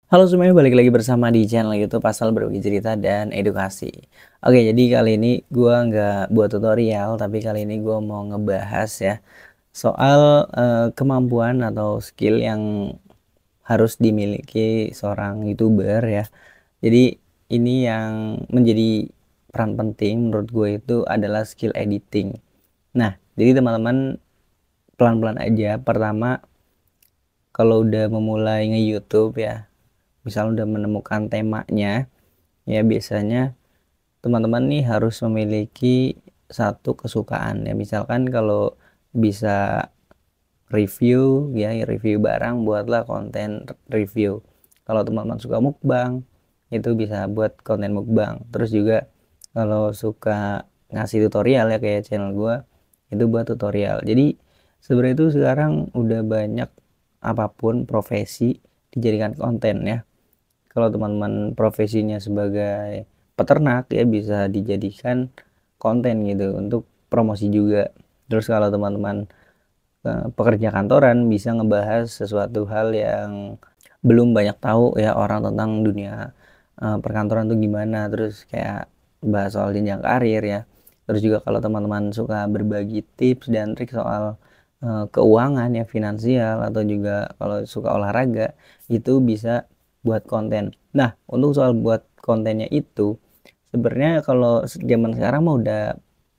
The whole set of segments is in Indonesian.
Halo semuanya, balik lagi bersama di channel YouTube Asal Berbagi Cerita dan Edukasi. Oke, jadi kali ini gua nggak buat tutorial, tapi kali ini gua mau ngebahas ya soal kemampuan atau skill yang harus dimiliki seorang YouTuber ya. Jadi ini yang menjadi peran penting menurut gue itu adalah skill editing. Nah, jadi teman-teman pelan-pelan aja. Pertama, kalau udah memulai nge-YouTube ya, misal udah menemukan temanya, ya biasanya teman-teman nih harus memiliki satu kesukaan ya. Misalkan kalau bisa review ya, review barang, buatlah konten review. Kalau teman-teman suka mukbang, itu bisa buat konten mukbang. Terus juga kalau suka ngasih tutorial ya kayak channel gua, itu buat tutorial. Jadi sebenarnya itu sekarang udah banyak apapun profesi dijadikan konten ya. Kalau teman-teman profesinya sebagai peternak ya bisa dijadikan konten gitu untuk promosi juga. Terus kalau teman-teman pekerja kantoran bisa ngebahas sesuatu hal yang belum banyak tahu ya orang tentang dunia perkantoran tuh gimana, terus kayak bahas soal jenjang karir ya. Terus juga kalau teman-teman suka berbagi tips dan trik soal keuangan ya, finansial, atau juga kalau suka olahraga itu bisa buat konten. Nah, untuk soal buat kontennya itu sebenarnya kalau zaman sekarang mah udah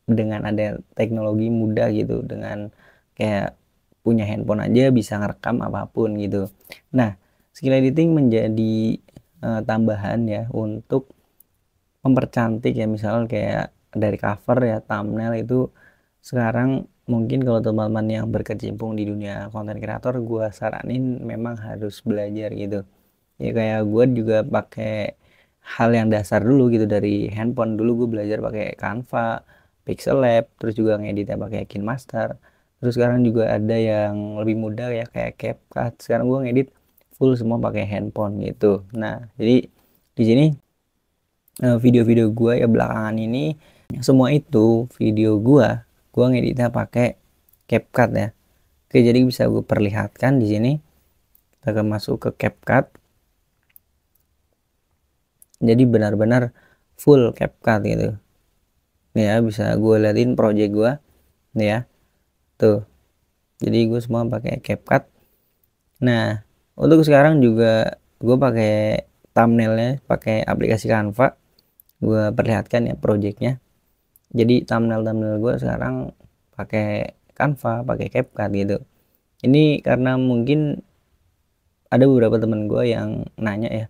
dengan ada teknologi mudah gitu, dengan kayak punya handphone aja bisa ngerekam apapun gitu. Nah, skill editing menjadi tambahan ya untuk mempercantik ya, misal kayak dari cover ya, thumbnail itu sekarang mungkin kalau teman-teman yang berkecimpung di dunia konten kreator, gue saranin memang harus belajar gitu. Ya kayak gue juga pakai hal yang dasar dulu gitu dari handphone. Dulu gue belajar pakai Canva, Pixel Lab, terus juga ngeditnya pakai KineMaster. Terus sekarang juga ada yang lebih mudah ya kayak CapCut. Sekarang gue ngedit full semua pakai handphone gitu. Nah, jadi di sini video-video gue ya belakangan ini semua itu video gue ngeditnya pakai CapCut ya. Oke, jadi bisa gue perlihatkan di sini. Kita akan masuk ke CapCut. Jadi benar-benar full CapCut gitu. Nih ya, bisa gue liatin project gue nih ya. Tuh. Jadi gue semua pakai CapCut. Nah, untuk sekarang juga gue pakai thumbnailnya pakai aplikasi Canva. Gue perlihatkan ya projectnya. Jadi thumbnail gue sekarang pakai Canva, pakai CapCut gitu. Ini karena mungkin ada beberapa temen gue yang nanya ya,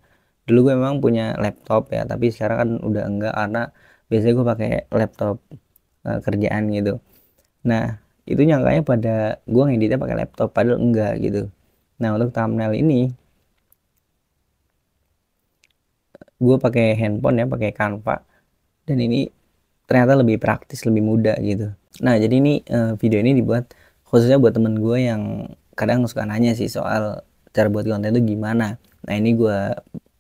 dulu gue memang punya laptop ya, tapi sekarang kan udah enggak karena biasanya gue pakai laptop kerjaan gitu. Nah, itu nyangkanya pada gue ngeditnya pakai laptop, padahal enggak gitu. Nah, untuk thumbnail ini gue pakai handphone ya, pakai Canva, dan ini ternyata lebih praktis, lebih mudah gitu. Nah, jadi ini video ini dibuat khususnya buat temen gue yang kadang suka nanya sih soal cara buat konten itu gimana. Nah, ini gue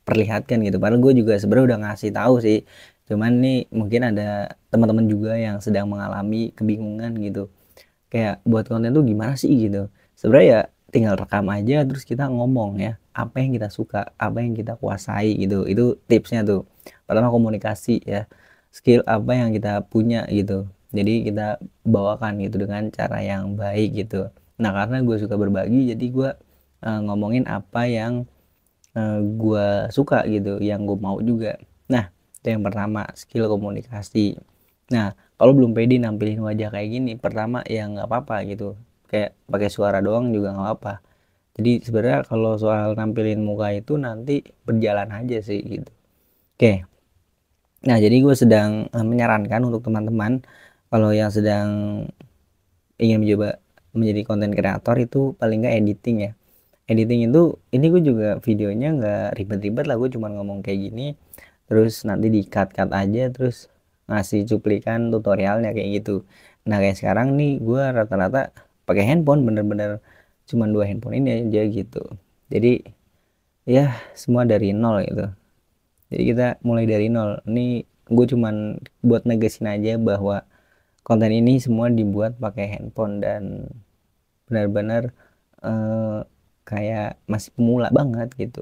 perlihatkan gitu. Padahal gue juga sebenarnya udah ngasih tahu sih. Cuman nih mungkin ada teman-teman juga yang sedang mengalami kebingungan gitu. Kayak buat konten tuh gimana sih gitu. Sebenarnya ya tinggal rekam aja terus kita ngomong ya. Apa yang kita suka, apa yang kita kuasai gitu. Itu tipsnya tuh. Pertama komunikasi ya. Skill apa yang kita punya gitu. Jadi kita bawakan gitu dengan cara yang baik gitu. Nah, karena gue suka berbagi jadi gue ngomongin apa yang gue suka gitu, yang gue mau juga. Nah, itu yang pertama, skill komunikasi. Nah, kalau belum pede nampilin wajah kayak gini, pertama ya nggak apa-apa gitu, kayak pakai suara doang juga nggak apa-apa. Jadi sebenarnya kalau soal nampilin muka itu nanti berjalan aja sih gitu. Oke, nah jadi gue sedang menyarankan untuk teman-teman kalau yang sedang ingin mencoba menjadi konten kreator itu paling nggak editing ya. Editing itu ini gue juga videonya nggak ribet-ribet lah, gue cuma ngomong kayak gini terus nanti di cut aja terus ngasih cuplikan tutorialnya kayak gitu. Nah, kayak sekarang nih gue rata-rata pakai handphone, bener-bener cuma dua handphone ini aja gitu. Jadi ya semua dari nol gitu. Jadi kita mulai dari nol. Ini gue cuman buat negesin aja bahwa konten ini semua dibuat pakai handphone dan benar-benar eh, kayak masih pemula banget gitu.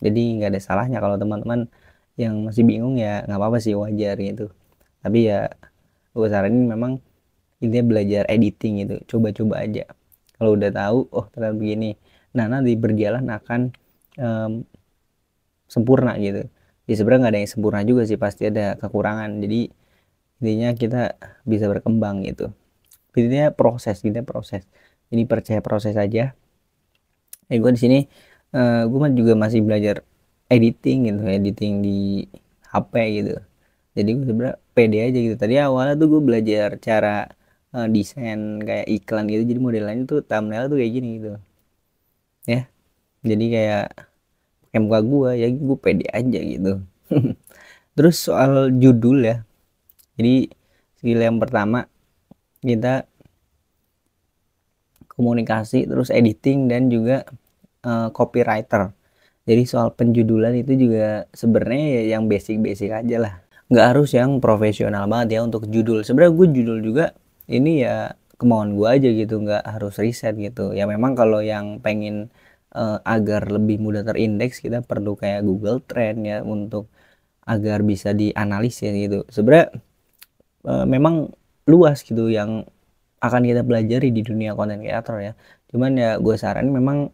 Jadi nggak ada salahnya kalau teman-teman yang masih bingung, ya nggak apa-apa sih, wajar gitu. Tapi ya gue saranin memang intinya belajar editing gitu, coba-coba aja. Kalau udah tahu, oh ternyata begini, nah nanti berjalan akan em, sempurna gitu. Ya sebenarnya nggak ada yang sempurna juga sih, pasti ada kekurangan. Jadi intinya kita bisa berkembang gitu. Intinya proses, gitu proses. Jadi percaya proses aja. Gue di sini gue juga masih belajar editing gitu, editing di HP gitu. Jadi gue sebenarnya pede aja gitu. Tadi awalnya tuh gue belajar cara desain kayak iklan gitu, jadi modelannya tuh thumbnail tuh kayak gini gitu ya. Jadi kayak pakai muka gue, ya gue pede aja gitu. Terus soal judul ya, jadi skill yang pertama kita komunikasi, terus editing, dan juga copywriter. Jadi soal penjudulan itu juga sebenarnya ya yang basic-basic aja lah. Nggak harus yang profesional banget ya untuk judul. Sebenarnya gue judul juga ini ya kemauan gue aja gitu, nggak harus riset gitu. Ya memang kalau yang pengen agar lebih mudah terindeks, kita perlu kayak Google Trend ya untuk agar bisa dianalisis gitu. Sebenarnya memang luas gitu yang akan kita pelajari di dunia konten kreator ya. Cuman ya gue saranin memang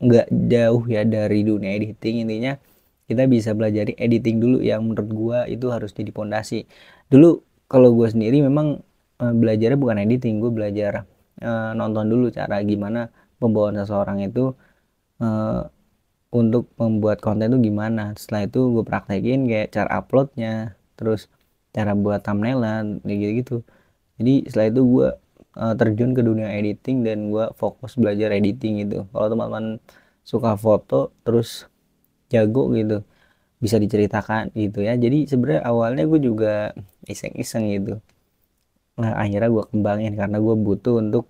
nggak jauh ya dari dunia editing. Intinya kita bisa belajar editing dulu, yang menurut gua itu harus jadi pondasi dulu. Kalau gua sendiri memang belajarnya bukan editing, gua belajar nonton dulu cara gimana pembawaan seseorang itu eh, untuk membuat konten itu gimana. Setelah itu gue praktekin kayak cara uploadnya, terus cara buat thumbnailan kayak gitu. Jadi setelah itu gue terjun ke dunia editing dan gue fokus belajar editing gitu. Kalau teman-teman suka foto terus jago gitu, bisa diceritakan gitu ya. Jadi sebenarnya awalnya gue juga iseng-iseng gitu. Nah akhirnya gue kembangin karena gue butuh untuk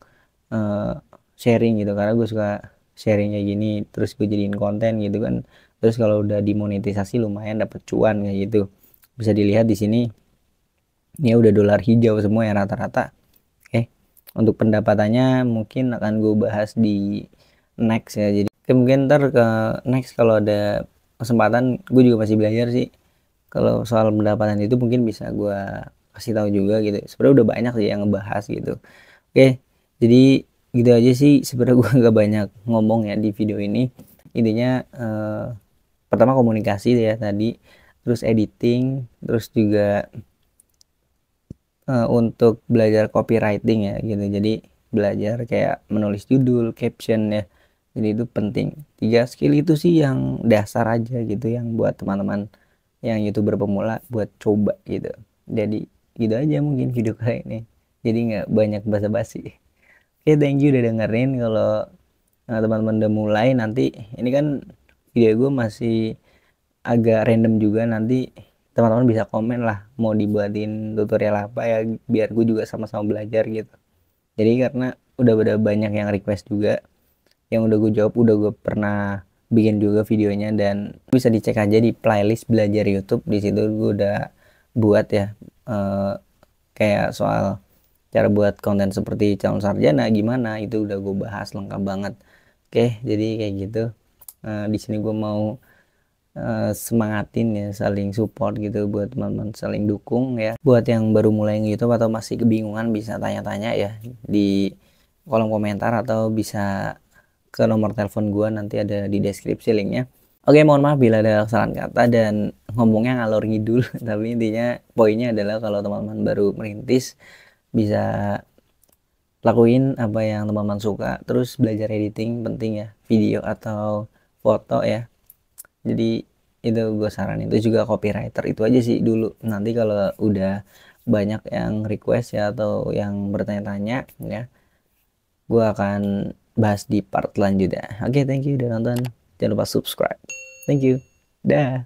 uh, sharing gitu, karena gue suka sharing kayak gini, terus gue jadiin konten gitu kan. Terus kalau udah dimonetisasi lumayan dapet cuan kayak gitu. Bisa dilihat di sini, ya udah dolar hijau semua ya rata-rata. Oke, untuk pendapatannya mungkin akan gue bahas di next ya. Jadi mungkin ntar ke next kalau ada kesempatan. Gue juga masih belajar sih. Kalau soal pendapatan itu mungkin bisa gue kasih tahu juga gitu. Sebenarnya udah banyak sih yang ngebahas gitu. Oke, jadi gitu aja sih. Sebenarnya gue nggak banyak ngomong ya di video ini. Intinya pertama komunikasi ya tadi, terus editing, terus juga untuk belajar copywriting ya gitu. Jadi belajar kayak menulis judul, caption ya. Jadi itu penting. 3 skill itu sih yang dasar aja gitu, yang buat teman-teman yang YouTuber pemula buat coba gitu. Jadi gitu aja mungkin video kali ini. Jadi nggak banyak basa-basi. Oke, thank you udah dengerin. Kalau teman-teman udah mulai, nanti ini kan video gue masih agak random juga, nanti teman-teman bisa komen lah mau dibuatin tutorial apa ya, biar gue juga sama-sama belajar gitu. Jadi karena udah banyak yang request juga, yang udah gue jawab, udah gue pernah bikin juga videonya, dan bisa dicek aja di playlist belajar YouTube. Di situ gue udah buat ya kayak soal cara buat konten seperti calon sarjana gimana, itu udah gue bahas lengkap banget. Oke, jadi kayak gitu. Di sini gue mau semangatin ya, saling support gitu, buat teman-teman saling dukung ya. Buat yang baru mulai YouTube atau masih kebingungan, bisa tanya-tanya ya di kolom komentar, atau bisa ke nomor telepon gua, nanti ada di deskripsi linknya. Oke, mohon maaf bila ada kesalahan kata dan ngomongnya ngalor ngidul. Tapi intinya poinnya adalah kalau teman-teman baru merintis, bisa lakuin apa yang teman-teman suka, terus belajar editing penting ya, video atau foto ya. Jadi itu gue saranin. Itu juga copywriter, itu aja sih dulu. Nanti kalau udah banyak yang request ya, atau yang bertanya-tanya ya, gue akan bahas di part selanjutnya. Oke, thank you udah nonton. Jangan lupa subscribe. Thank you. Dah.